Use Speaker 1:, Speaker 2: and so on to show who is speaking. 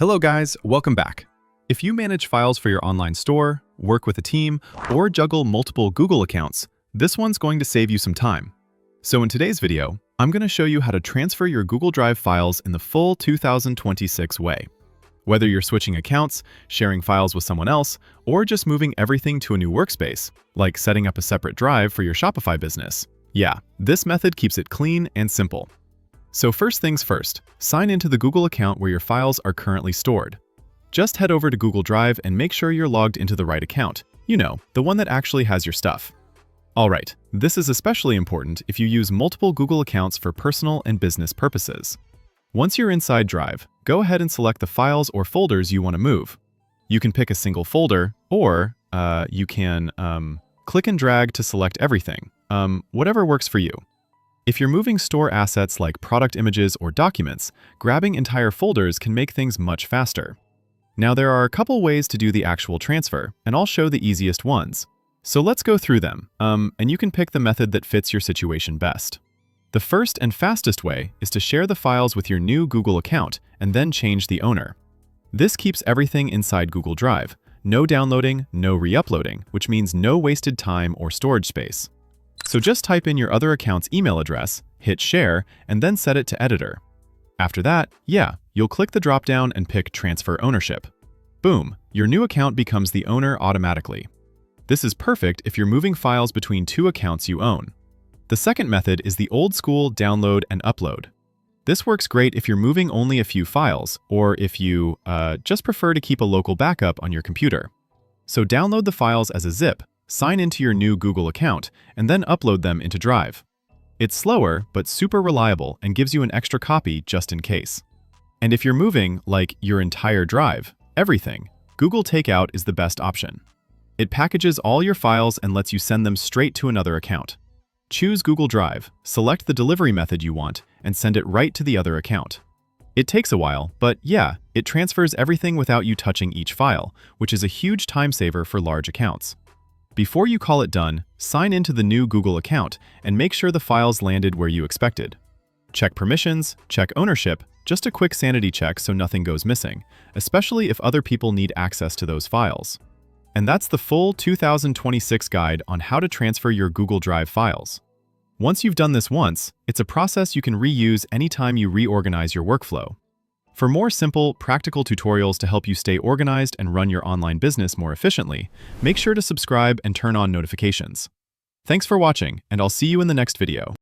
Speaker 1: Hello guys, welcome back. If you manage files for your online store, work with a team, or juggle multiple Google accounts, this one's going to save you some time. So in today's video, I'm going to show you how to transfer your Google Drive files in the full 2026 way. Whether you're switching accounts, sharing files with someone else, or just moving everything to a new workspace, like setting up a separate drive for your Shopify business. Yeah, this method keeps it clean and simple. So first things first, sign into the Google account where your files are currently stored. Just head over to Google Drive and make sure you're logged into the right account. You know, the one that actually has your stuff. Alright, this is especially important if you use multiple Google accounts for personal and business purposes. Once you're inside Drive, go ahead and select the files or folders you want to move. You can pick a single folder, or you can click and drag to select everything. Whatever works for you. If you're moving store assets like product images or documents, grabbing entire folders can make things much faster. Now there are a couple ways to do the actual transfer, and I'll show the easiest ones. So let's go through them, and you can pick the method that fits your situation best. The first and fastest way is to share the files with your new Google account and then change the owner. This keeps everything inside Google Drive. No downloading, no re-uploading, which means no wasted time or storage space. So just type in your other account's email address, hit share, and then set it to editor. After that, you'll click the drop-down and pick transfer ownership. Boom, your new account becomes the owner automatically. This is perfect if you're moving files between two accounts you own. The second method is the old-school download and upload. This works great if you're moving only a few files, or if you just prefer to keep a local backup on your computer. So download the files as a zip, sign into your new Google account, and then upload them into Drive. It's slower, but super reliable and gives you an extra copy just in case. And if you're moving, like, your entire drive, everything, Google Takeout is the best option. It packages all your files and lets you send them straight to another account. Choose Google Drive, select the delivery method you want, and send it right to the other account. It takes a while, but it transfers everything without you touching each file, which is a huge time saver for large accounts. Before you call it done, sign into the new Google account and make sure the files landed where you expected. Check permissions, check ownership, just a quick sanity check so nothing goes missing, especially if other people need access to those files. And that's the full 2026 guide on how to transfer your Google Drive files. Once you've done this once, it's a process you can reuse anytime you reorganize your workflow. For more simple, practical tutorials to help you stay organized and run your online business more efficiently, make sure to subscribe and turn on notifications. Thanks for watching, and I'll see you in the next video.